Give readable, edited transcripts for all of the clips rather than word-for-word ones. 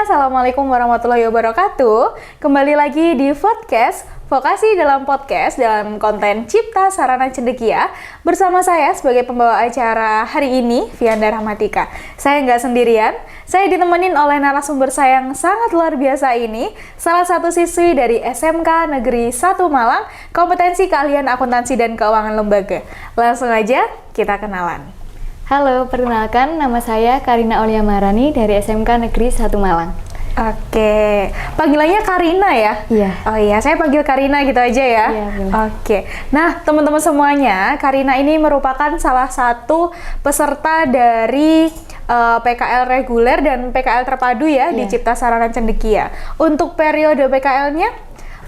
Assalamualaikum warahmatullahi wabarakatuh. Kembali lagi di podcast Vokasi dalam Podcast dalam konten Cipta Sarana Cendekia. Bersama saya sebagai pembawa acara hari ini, Vianda Rahmatika. Saya nggak sendirian, saya ditemenin oleh narasumber saya yang sangat luar biasa ini, salah satu siswi dari SMK Negeri 1 Malang, kompetensi keahlian akuntansi dan keuangan lembaga. Langsung aja kita kenalan. Halo, perkenalkan nama saya Karina Aulia Maharani dari SMK Negeri 1 Malang. Oke, panggilannya Karina ya? Iya. Oh iya, saya panggil Karina gitu aja ya? Iya, boleh. Oke, nah teman-teman semuanya, Karina ini merupakan salah satu peserta dari PKL reguler dan PKL terpadu ya di Cipta Sarana Cendekia. Untuk periode PKL-nya,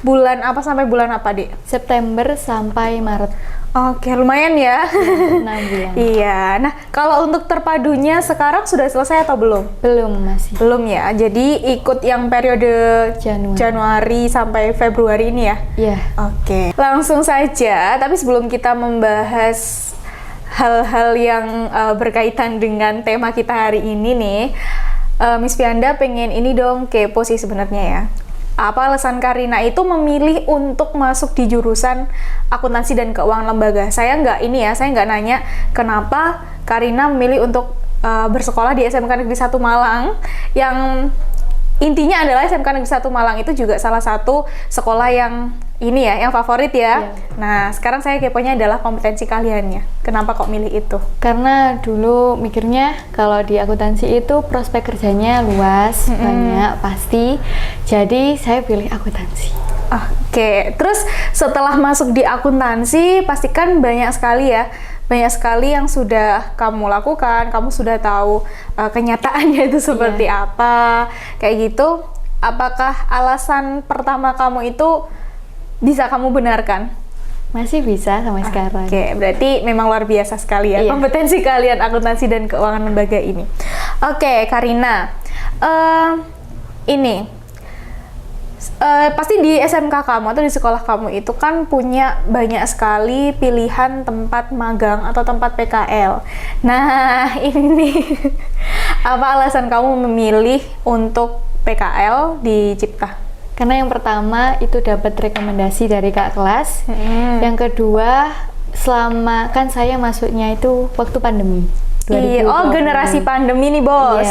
bulan apa sampai bulan apa, Dik? September sampai Maret. Oke, lumayan ya. 6 bulan. Iya, nah kalau untuk terpadunya sekarang sudah selesai atau belum? Belum, masih. Belum ya, jadi ikut yang periode Januari sampai Februari ini ya? Iya. Oke, langsung saja, tapi sebelum kita membahas hal-hal yang berkaitan dengan tema kita hari ini nih, Miss Vianda pengen ini dong kepo sih sebenarnya ya. Apa alasan Karina itu memilih untuk masuk di jurusan akuntansi dan keuangan lembaga? Saya nggak nanya kenapa Karina memilih untuk bersekolah di SMK Negeri 1 Malang, yang intinya adalah SMK Negeri 1 Malang itu juga salah satu sekolah yang ini ya, yang favorit ya. Nah, sekarang saya keponya adalah kompetensi kaliannya. Kenapa kok milih itu? Karena dulu mikirnya kalau di akuntansi itu prospek kerjanya luas, banyak, pasti. Jadi saya pilih akuntansi. Oke, terus setelah masuk di akuntansi, pastikan banyak sekali yang sudah kamu lakukan, kamu sudah tahu kenyataannya itu seperti apa, kayak gitu. Apakah alasan pertama kamu itu bisa kamu benarkan? Masih bisa sampai sekarang. Oke, berarti memang luar biasa sekali ya kompetensi kalian akuntansi dan keuangan lembaga ini. Oke, Karina, pasti di SMK kamu atau di sekolah kamu itu kan punya banyak sekali pilihan tempat magang atau tempat PKL. Nah, ini nih, apa alasan kamu memilih untuk PKL di Cipta? Karena yang pertama itu dapat rekomendasi dari kak kelas. Yang kedua, selama kan saya masuknya itu waktu pandemi. Iya, generasi pandemi nih bos.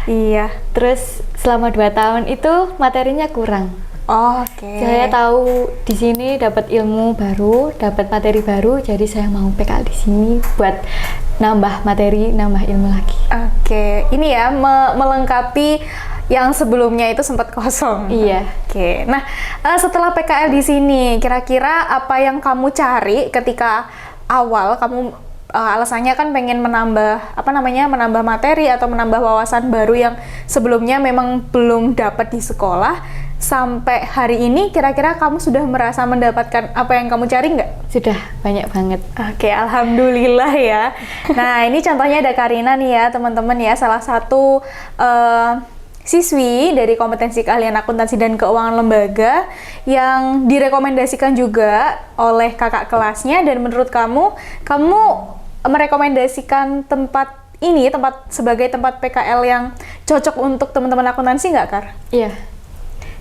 Iya. Terus selama 2 tahun itu materinya kurang. Oke. Saya tahu di sini dapat ilmu baru, dapat materi baru, jadi saya mau PKL di sini buat nambah materi, nambah ilmu lagi. Oke, ini ya melengkapi yang sebelumnya itu sempat kosong. Iya. Oke. Nah, setelah PKL di sini, kira-kira apa yang kamu cari ketika awal kamu alasannya kan pengen menambah materi atau menambah wawasan baru yang sebelumnya memang belum dapat di sekolah. Sampai hari ini kira-kira kamu sudah merasa mendapatkan apa yang kamu cari nggak? Sudah, banyak banget. Oke, alhamdulillah ya. Nah, ini contohnya ada Karina nih ya, teman-teman ya, salah satu siswi dari kompetensi keahlian akuntansi dan keuangan lembaga yang direkomendasikan juga oleh kakak kelasnya. Dan menurut kamu merekomendasikan tempat sebagai tempat PKL yang cocok untuk teman-teman akuntansi nggak, Kar? Iya,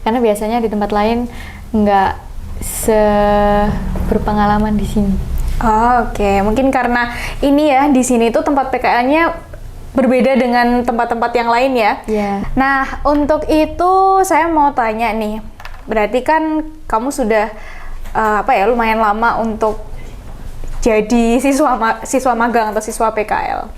karena biasanya di tempat lain nggak berpengalaman di sini. Oke, mungkin karena ini ya, di sini tuh tempat PKL-nya berbeda dengan tempat-tempat yang lain ya. Iya. Nah, untuk itu saya mau tanya nih, berarti kan kamu sudah lumayan lama untuk jadi siswa magang atau siswa PKL.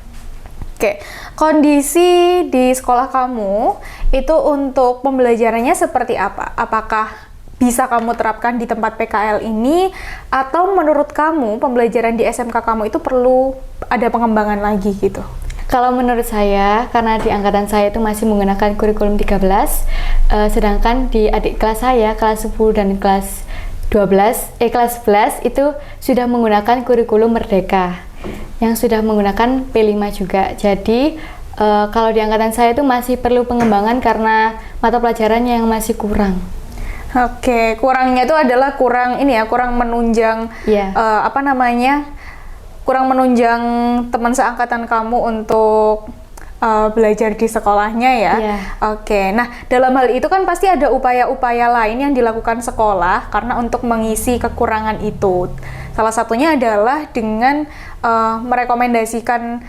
Oke, kondisi di sekolah kamu itu untuk pembelajarannya seperti apa? Apakah bisa kamu terapkan di tempat PKL ini, atau menurut kamu pembelajaran di SMK kamu itu perlu ada pengembangan lagi gitu? Kalau menurut saya, karena di angkatan saya itu masih menggunakan kurikulum 13, sedangkan di adik kelas saya, kelas 10 dan kelas 11 itu sudah menggunakan kurikulum Merdeka, yang sudah menggunakan P5 juga. Jadi, kalau di angkatan saya itu masih perlu pengembangan karena mata pelajarannya yang masih kurang. Oke, kurangnya itu adalah kurang menunjang kurang menunjang teman seangkatan kamu untuk belajar di sekolahnya ya. Iya. Oke, nah dalam hal itu kan pasti ada upaya-upaya lain yang dilakukan sekolah karena untuk mengisi kekurangan itu. Salah satunya adalah dengan merekomendasikan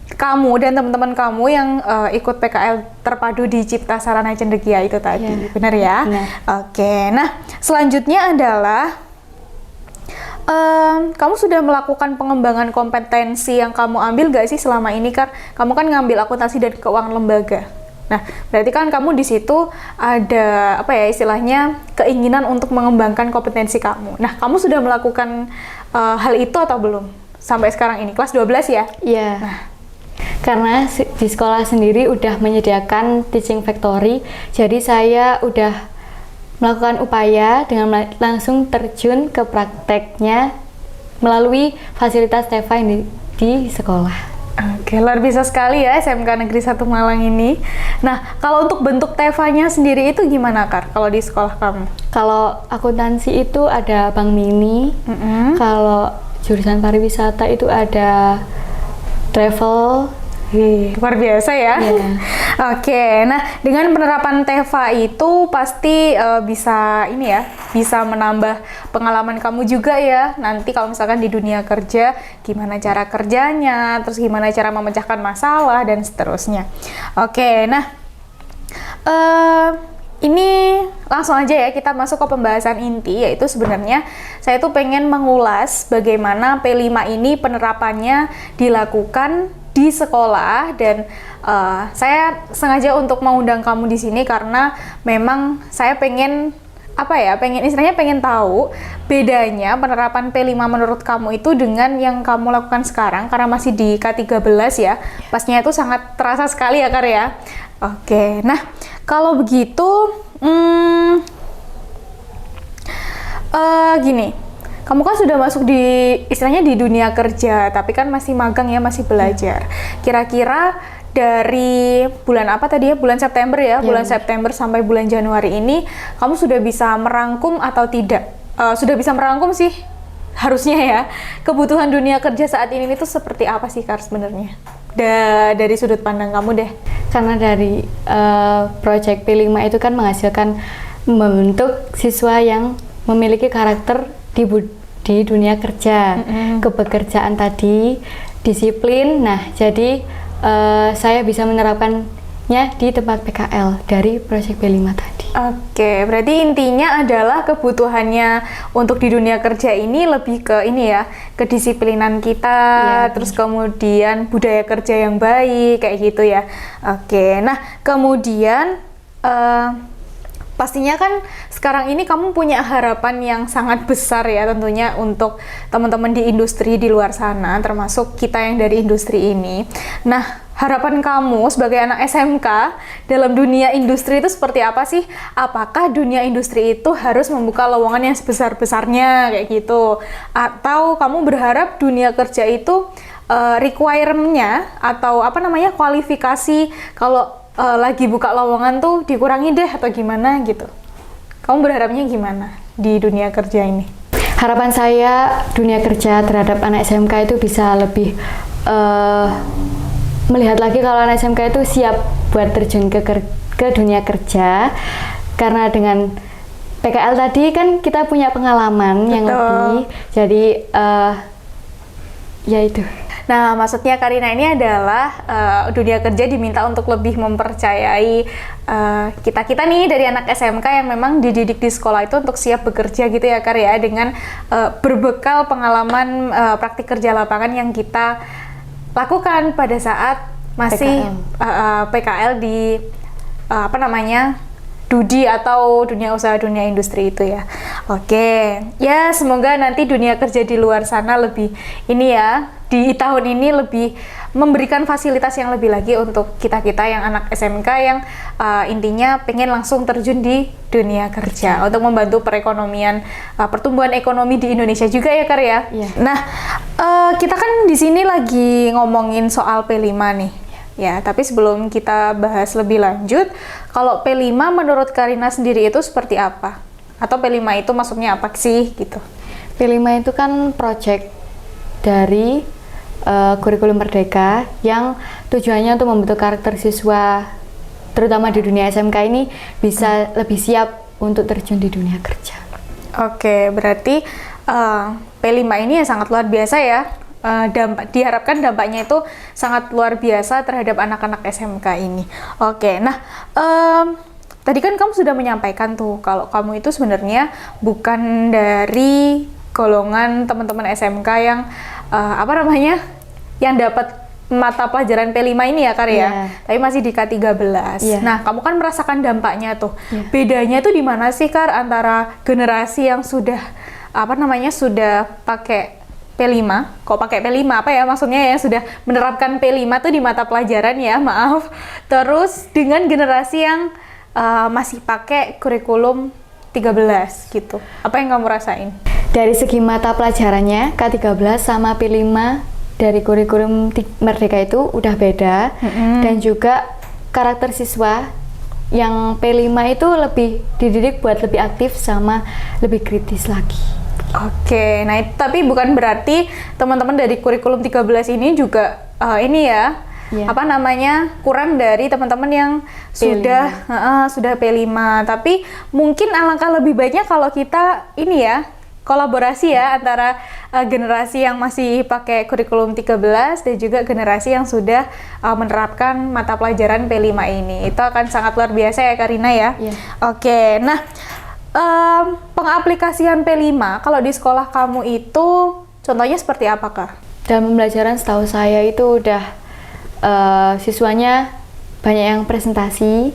kamu dan teman-teman kamu yang ikut PKL terpadu di Cipta Sarana Cendekia itu tadi, benar ya? Benar. Oke, nah selanjutnya adalah kamu sudah melakukan pengembangan kompetensi yang kamu ambil gak sih selama ini, Kar? Kamu kan ngambil akuntansi dan keuangan lembaga. Nah, berarti kan kamu di situ ada apa ya istilahnya keinginan untuk mengembangkan kompetensi kamu. Nah, kamu sudah melakukan hal itu atau belum? Sampai sekarang ini kelas 12 ya? Iya. Nah, karena di sekolah sendiri udah menyediakan teaching factory, jadi saya udah melakukan upaya dengan langsung terjun ke prakteknya melalui fasilitas TEFA yang di sekolah. Oke, luar biasa sekali ya SMK Negeri 1 Malang ini. Nah, kalau untuk bentuk TEFA-nya sendiri itu gimana, Kar, kalau di sekolah kamu? Kalau akuntansi itu ada Bank Mini, kalau jurusan pariwisata itu ada travel. Luar biasa ya. Oke, nah dengan penerapan TEFA itu pasti bisa ini ya, bisa menambah pengalaman kamu juga ya. Nanti kalau misalkan di dunia kerja, gimana cara kerjanya, terus gimana cara memecahkan masalah dan seterusnya. Oke, nah ini langsung aja ya kita masuk ke pembahasan inti, yaitu sebenarnya saya tuh pengen mengulas bagaimana P5 ini penerapannya dilakukan di sekolah dan saya sengaja untuk mengundang kamu di sini karena memang saya pengen istilahnya pengen tahu bedanya penerapan P5 menurut kamu itu dengan yang kamu lakukan sekarang karena masih di K13 ya. Pastinya itu sangat terasa sekali ya, Kar ya. Oke, nah kalau begitu gini, kamu kan sudah masuk di istilahnya di dunia kerja, tapi kan masih magang ya, masih belajar. Kira-kira dari bulan apa tadi ya? Bulan September ya? Bulan September sampai bulan Januari ini, kamu sudah bisa merangkum atau tidak? Sudah bisa merangkum sih, harusnya ya. Kebutuhan dunia kerja saat ini itu seperti apa sih, Kar, sebenarnya? Dari sudut pandang kamu deh. Karena dari project P5 itu kan menghasilkan membentuk siswa yang memiliki karakter di dunia kerja, kepekerjaan tadi, disiplin. Nah, jadi saya bisa menerapkannya di tempat PKL dari Project P5 tadi. Oke, berarti intinya adalah kebutuhannya untuk di dunia kerja ini lebih ke ini ya, kedisiplinan kita, terus kemudian budaya kerja yang baik, kayak gitu ya. Oke, nah kemudian pastinya kan sekarang ini kamu punya harapan yang sangat besar ya tentunya untuk teman-teman di industri di luar sana, termasuk kita yang dari industri ini. Nah, harapan kamu sebagai anak SMK dalam dunia industri itu seperti apa sih? Apakah dunia industri itu harus membuka lowongan yang sebesar-besarnya kayak gitu? Atau kamu berharap dunia kerja itu requirement-nya atau kualifikasi kalau lagi buka lowongan tuh dikurangi deh atau gimana gitu? Kamu berharapnya gimana di dunia kerja ini? Harapan saya dunia kerja terhadap anak SMK itu bisa lebih melihat lagi kalau anak SMK itu siap buat terjun ke dunia kerja, karena dengan PKL tadi kan kita punya pengalaman yang lebih, jadi ya itu. Nah, maksudnya Karina ini adalah dunia kerja diminta untuk lebih mempercayai kita-kita nih dari anak SMK yang memang dididik di sekolah itu untuk siap bekerja gitu ya, Kar ya, dengan berbekal pengalaman praktik kerja lapangan yang kita lakukan pada saat masih PKL di Dudi atau dunia usaha, dunia industri itu ya. Oke, ya semoga nanti dunia kerja di luar sana lebih ini ya, di tahun ini lebih memberikan fasilitas yang lebih lagi untuk kita-kita yang anak SMK yang intinya pengen langsung terjun di dunia kerja untuk membantu perekonomian, pertumbuhan ekonomi di Indonesia juga ya, Kar ya. Nah, kita kan di sini lagi ngomongin soal P5 nih. Ya, tapi sebelum kita bahas lebih lanjut, kalau P5 menurut Karina sendiri itu seperti apa? Atau P5 itu maksudnya apa sih gitu? P5 itu kan project dari kurikulum merdeka yang tujuannya untuk membentuk karakter siswa terutama di dunia SMK ini bisa lebih siap untuk terjun di dunia kerja. Oke, berarti P5 ini ya sangat luar biasa ya. Diharapkan dampaknya itu sangat luar biasa terhadap anak-anak SMK ini. Oke, nah tadi kan kamu sudah menyampaikan tuh kalau kamu itu sebenarnya bukan dari golongan teman-teman SMK yang yang dapat mata pelajaran P5 ini ya Kar ya, tapi masih di K13. Nah, kamu kan merasakan dampaknya tuh. Bedanya tuh di mana sih Kar antara generasi yang sudah sudah pakai P5, kok pakai P5 apa ya maksudnya ya, sudah menerapkan P5 tuh di mata pelajaran ya, maaf. Terus dengan generasi yang masih pakai kurikulum 13 gitu. Apa yang kamu rasain? Dari segi mata pelajarannya, K13 sama P5 dari kurikulum Merdeka itu udah beda, dan juga karakter siswa yang P5 itu lebih dididik buat lebih aktif sama lebih kritis lagi. Oke, nah tapi bukan berarti teman-teman dari kurikulum 13 ini juga kurang dari teman-teman yang sudah P5. Tapi mungkin alangkah lebih baiknya kalau kita kolaborasi ya antara generasi yang masih pakai kurikulum 13 dan juga generasi yang sudah menerapkan mata pelajaran P5 ini. Itu akan sangat luar biasa ya Karina ya. Oke, nah pengaplikasian P5 kalau di sekolah kamu itu contohnya seperti apa Kak? Dalam pembelajaran setahu saya itu udah siswanya banyak yang presentasi.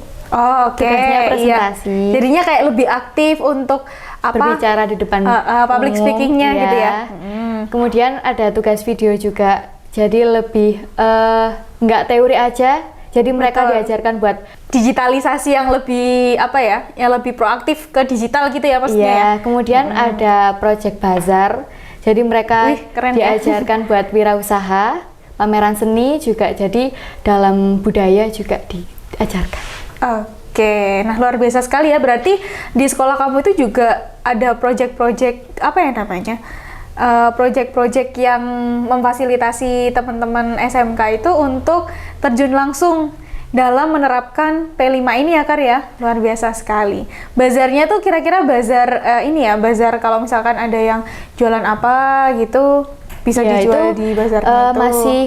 Tugasnya presentasi. Jadinya kayak lebih aktif untuk berbicara di depan public speakingnya gitu ya. Kemudian ada tugas video juga, jadi lebih nggak teori aja, jadi mereka diajarkan buat digitalisasi yang lebih yang lebih proaktif ke digital gitu ya maksudnya. Kemudian ada project bazar, jadi mereka diajarkan buat wirausaha, pameran seni juga, jadi dalam budaya juga diajarkan. Oke, nah luar biasa sekali ya. Berarti di sekolah kamu itu juga ada project-project project-project yang memfasilitasi teman-teman SMK itu untuk terjun langsung dalam menerapkan P5 ini ya Kar ya. Luar biasa sekali. Bazarnya tuh kira-kira bazar bazar kalau misalkan ada yang jualan apa gitu bisa dijual di bazarnya itu. Masih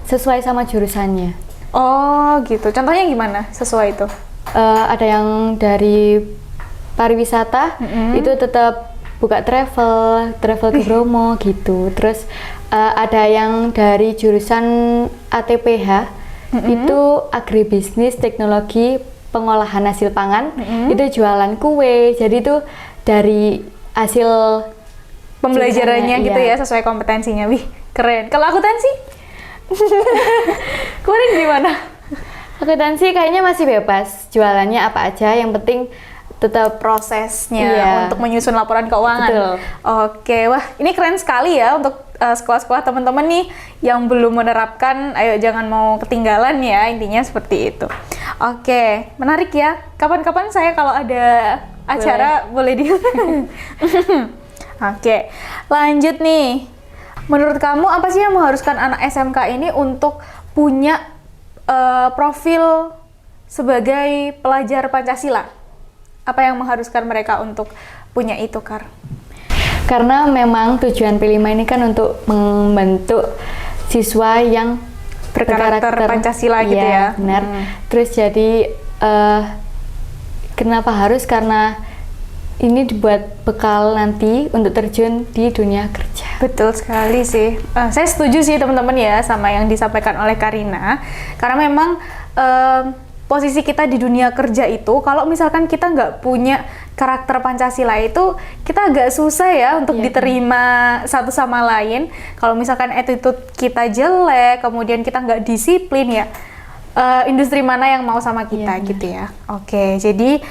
sesuai sama jurusannya. Oh gitu, contohnya gimana sesuai itu? Ada yang dari pariwisata, itu tetap buka travel ke Bromo gitu. Terus ada yang dari jurusan ATPH, itu agribisnis teknologi pengolahan hasil pangan, itu jualan kue. Jadi itu dari hasil pembelajarannya gitu ya, sesuai kompetensinya. Wih, keren. Kalau akuntansi? Kemarin gimana? Akuntansi kayaknya masih bebas, jualannya apa aja, yang penting tetap prosesnya untuk menyusun laporan keuangan. Betul. Oke, wah ini keren sekali ya untuk sekolah-sekolah teman-teman nih yang belum menerapkan, ayo jangan mau ketinggalan ya, intinya seperti itu. Oke, menarik ya. Kapan-kapan saya kalau ada acara boleh di. Oke, lanjut nih. Menurut kamu apa sih yang mengharuskan anak SMK ini untuk punya profil sebagai pelajar Pancasila? Apa yang mengharuskan mereka untuk punya itu, Kar? Karena memang tujuan P5 ini kan untuk membentuk siswa yang berkarakter Pancasila gitu ya. Benar. Terus jadi kenapa harus? Karena ini dibuat bekal nanti untuk terjun di dunia kerja. Betul sekali sih. Saya setuju sih teman-teman ya sama yang disampaikan oleh Karina. Karena memang posisi kita di dunia kerja itu, kalau misalkan kita nggak punya karakter Pancasila itu, kita agak susah ya untuk diterima satu sama lain. Kalau misalkan attitude kita jelek, kemudian kita nggak disiplin ya, industri mana yang mau sama kita gitu ya. Oke, jadi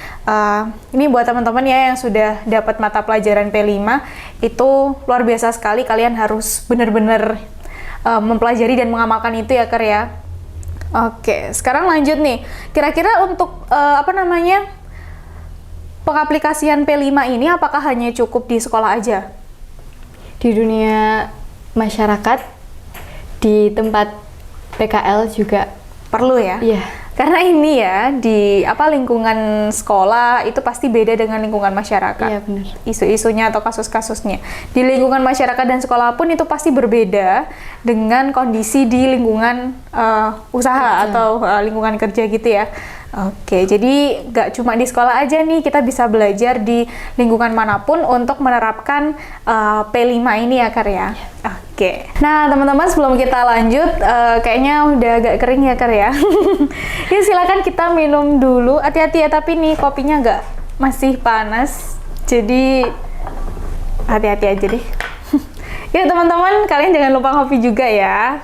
ini buat teman-teman ya yang sudah dapat mata pelajaran P5 itu luar biasa sekali, kalian harus benar-benar mempelajari dan mengamalkan itu ya Kar ya. Oke, sekarang lanjut nih. Kira-kira untuk pengaplikasian P5 ini apakah hanya cukup di sekolah aja? Di dunia masyarakat, di tempat PKL juga perlu ya. iya. Karena ini ya di lingkungan sekolah itu pasti beda dengan lingkungan masyarakat. Iya, benar. Isu-isunya atau kasus-kasusnya di lingkungan masyarakat dan sekolah pun itu pasti berbeda dengan kondisi di lingkungan usaha atau lingkungan kerja gitu ya. Oke, jadi nggak cuma di sekolah aja nih, kita bisa belajar di lingkungan manapun untuk menerapkan P5 ini ya Kar ya. Oke, nah teman-teman sebelum kita lanjut, kayaknya udah agak kering ya Kar ya. Ya silakan kita minum dulu, hati-hati ya, tapi nih kopinya masih panas, jadi hati-hati aja deh. Yuk teman-teman, kalian jangan lupa kopi juga ya.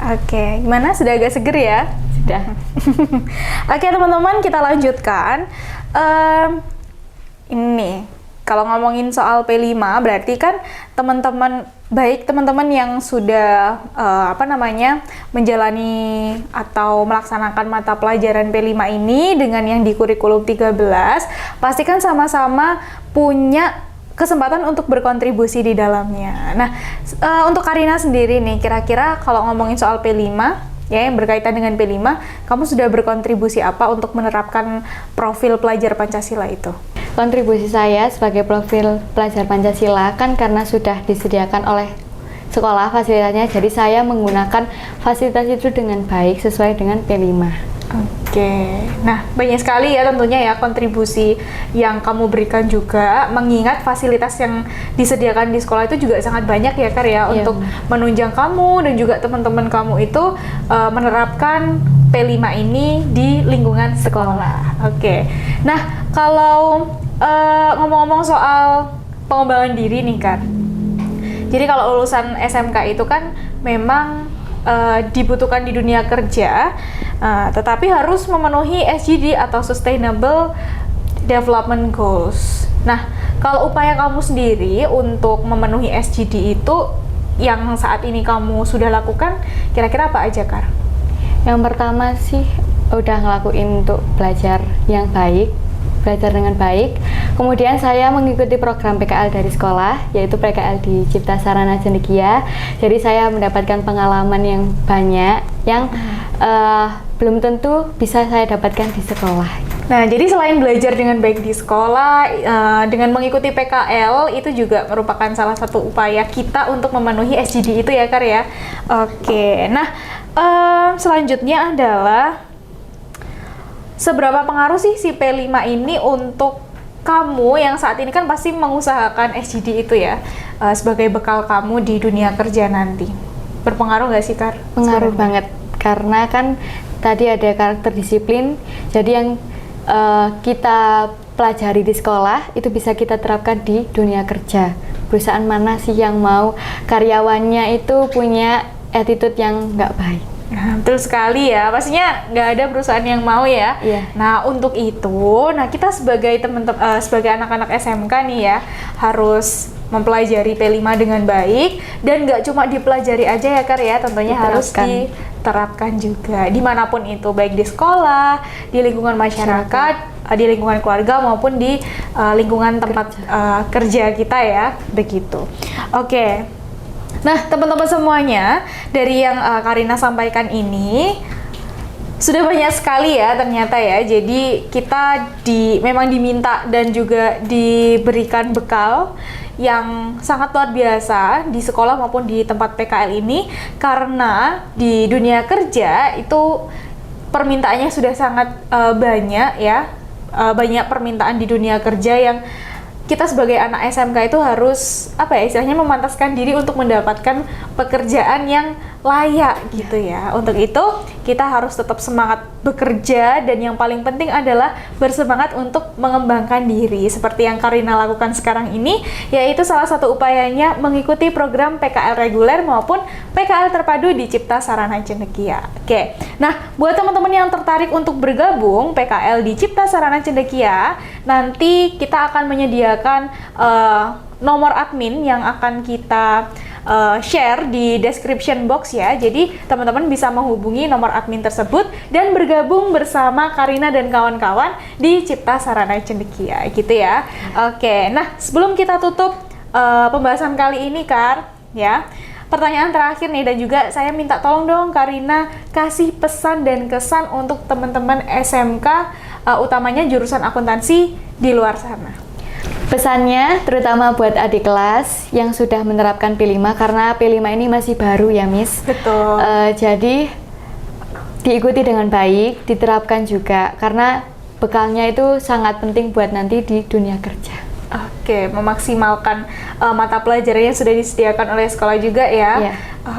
Oke, gimana? Sudah agak seger ya? Sudah. Oke teman-teman, kita lanjutkan. Ini, kalau ngomongin soal P5, berarti kan teman-teman yang sudah menjalani atau melaksanakan mata pelajaran P5 ini dengan yang di kurikulum 13, pasti kan sama-sama punya kesempatan untuk berkontribusi di dalamnya. Nah, untuk Karina sendiri nih, kira-kira kalau ngomongin soal P5, ya yang berkaitan dengan P5, kamu sudah berkontribusi apa untuk menerapkan profil pelajar Pancasila itu? Kontribusi saya sebagai profil pelajar Pancasila kan karena sudah disediakan oleh sekolah fasilitasnya, jadi saya menggunakan fasilitas itu dengan baik sesuai dengan P5. Oke, nah banyak sekali ya tentunya ya kontribusi yang kamu berikan juga, mengingat fasilitas yang disediakan di sekolah itu juga sangat banyak ya Kar ya, Iya, untuk menunjang kamu dan juga teman-teman kamu itu menerapkan P5 ini di lingkungan sekolah. Oke, nah kalau ngomong-ngomong soal pengembangan diri nih Kar, jadi kalau lulusan SMK itu kan memang dibutuhkan di dunia kerja, tetapi harus memenuhi SDG atau Sustainable Development Goals. Nah, kalau upaya kamu sendiri untuk memenuhi SDG itu yang saat ini kamu sudah lakukan, kira-kira apa aja Kar? Yang pertama sih udah ngelakuin untuk belajar yang baik, belajar dengan baik. Kemudian saya mengikuti program PKL dari sekolah, yaitu PKL di Cipta Sarana Cendekia. Jadi saya mendapatkan pengalaman yang banyak yang belum tentu bisa saya dapatkan di sekolah. Nah, jadi selain belajar dengan baik di sekolah, dengan mengikuti PKL, itu juga merupakan salah satu upaya kita untuk memenuhi SDG itu ya Kar ya. Oke, nah selanjutnya adalah seberapa pengaruh sih si P5 ini untuk kamu yang saat ini kan pasti mengusahakan SDG itu ya, sebagai bekal kamu di dunia kerja nanti. Berpengaruh nggak sih Kar? Pengaruh banget, karena kan tadi ada karakter disiplin, jadi yang kita pelajari di sekolah itu bisa kita terapkan di dunia kerja. Perusahaan mana sih yang mau karyawannya itu punya attitude yang nggak baik? Nah, betul sekali ya, pastinya nggak ada perusahaan yang mau ya. Iya. Nah, untuk itu, kita sebagai sebagai anak-anak SMK nih ya, harus mempelajari P5 dengan baik, dan nggak cuma dipelajari aja ya Kar ya, tentunya harus diterapkan juga dimanapun itu, baik di sekolah, di lingkungan masyarakat, di lingkungan keluarga, maupun di lingkungan tempat kerja kita ya, begitu. Oke. Nah, teman-teman semuanya, dari yang Karina sampaikan ini sudah banyak sekali ya ternyata ya. Jadi kita memang diminta dan juga diberikan bekal yang sangat luar biasa di sekolah maupun di tempat PKL ini, karena di dunia kerja itu permintaannya sudah sangat banyak ya. Banyak permintaan di dunia kerja yang kita sebagai anak SMK itu harus istilahnya memantaskan diri untuk mendapatkan pekerjaan yang layak gitu ya. Untuk itu kita harus tetap semangat bekerja, dan yang paling penting adalah bersemangat untuk mengembangkan diri seperti yang Karina lakukan sekarang ini, yaitu salah satu upayanya mengikuti program PKL reguler maupun PKL terpadu di Cipta Sarana Cendekia. Oke, nah buat teman-teman yang tertarik untuk bergabung PKL di Cipta Sarana Cendekia, nanti kita akan menyediakan nomor admin yang akan kita share di description box ya. Jadi teman-teman bisa menghubungi nomor admin tersebut dan bergabung bersama Karina dan kawan-kawan di Cipta Sarana Cendekia gitu ya. Oke, nah sebelum kita tutup pembahasan kali ini Kar, ya. Pertanyaan terakhir nih, dan juga saya minta tolong dong Karina kasih pesan dan kesan untuk teman-teman SMK utamanya jurusan akuntansi di luar sana. Pesannya terutama buat adik kelas yang sudah menerapkan P5 karena P5 ini masih baru ya Miss. Betul. Jadi diikuti dengan baik, diterapkan juga karena bekalnya itu sangat penting buat nanti di dunia kerja. Oke, memaksimalkan mata pelajaran yang sudah disediakan oleh sekolah juga ya. Iya.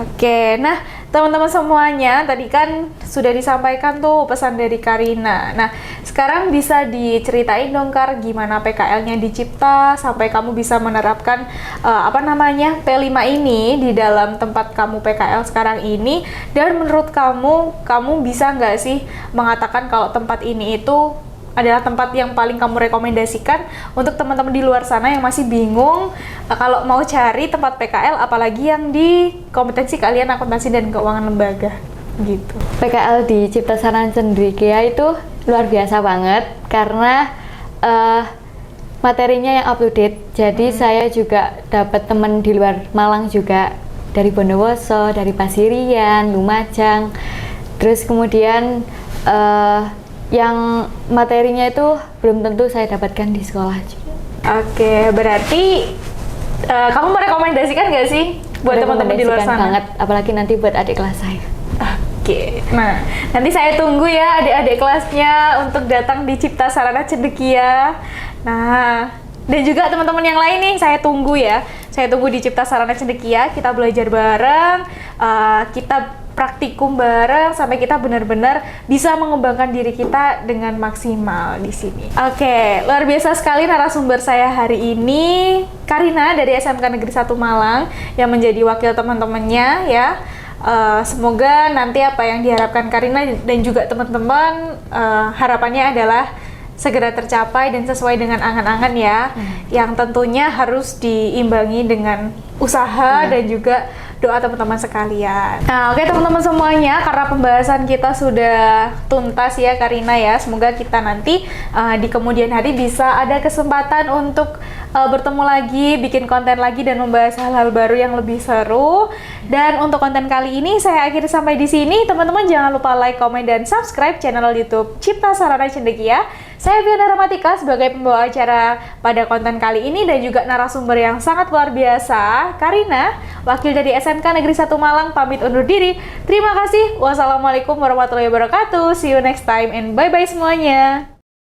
Oke, nah teman-teman semuanya tadi kan sudah disampaikan tuh pesan dari Karina. Nah, sekarang bisa diceritain dong Kar, gimana PKL-nya di Cipta sampai kamu bisa menerapkan P5 ini di dalam tempat kamu PKL sekarang ini. Dan menurut kamu bisa nggak sih mengatakan kalau tempat ini itu adalah tempat yang paling kamu rekomendasikan untuk teman-teman di luar sana yang masih bingung kalau mau cari tempat PKL, apalagi yang di kompetensi kalian akuntansi dan keuangan lembaga gitu. PKL di Cipta Sarana Cendekia itu luar biasa banget karena materinya yang up to date. Jadi saya juga dapat teman di luar Malang juga, dari Bondowoso, dari Pasirian, Lumajang. Terus kemudian yang materinya itu belum tentu saya dapatkan di sekolah juga. Oke, berarti kamu merekomendasikan nggak sih buat teman-teman di luar sana? Banget, apalagi nanti buat adik kelas saya. Oke, nah nanti saya tunggu ya adik-adik kelasnya untuk datang di Cipta Sarana Cendekia. Nah, dan juga teman-teman yang lain nih saya tunggu ya. Saya tunggu di Cipta Sarana Cendekia, kita belajar bareng, kita praktikum bareng sampai kita benar-benar bisa mengembangkan diri kita dengan maksimal di sini. Oke, luar biasa sekali narasumber saya hari ini, Karina dari SMK Negeri 1 Malang yang menjadi wakil teman-temannya ya. Semoga nanti apa yang diharapkan Karina dan juga teman-teman harapannya adalah segera tercapai dan sesuai dengan angan-angan ya, yang tentunya harus diimbangi dengan usaha dan juga doa teman-teman sekalian. Nah, oke teman-teman semuanya, karena pembahasan kita sudah tuntas ya Karina ya, semoga kita nanti di kemudian hari bisa ada kesempatan untuk bertemu lagi, bikin konten lagi dan membahas hal-hal baru yang lebih seru. Dan untuk konten kali ini saya akhiri sampai di sini. Teman-teman jangan lupa like, komen, dan subscribe channel YouTube Cipta Sarana Cendekia. Saya Fiona Ramatika sebagai pembawa acara pada konten kali ini dan juga narasumber yang sangat luar biasa, Karina, wakil dari SMK Negeri 1 Malang, pamit undur diri. Terima kasih. Wassalamualaikum warahmatullahi wabarakatuh. See you next time and bye-bye semuanya.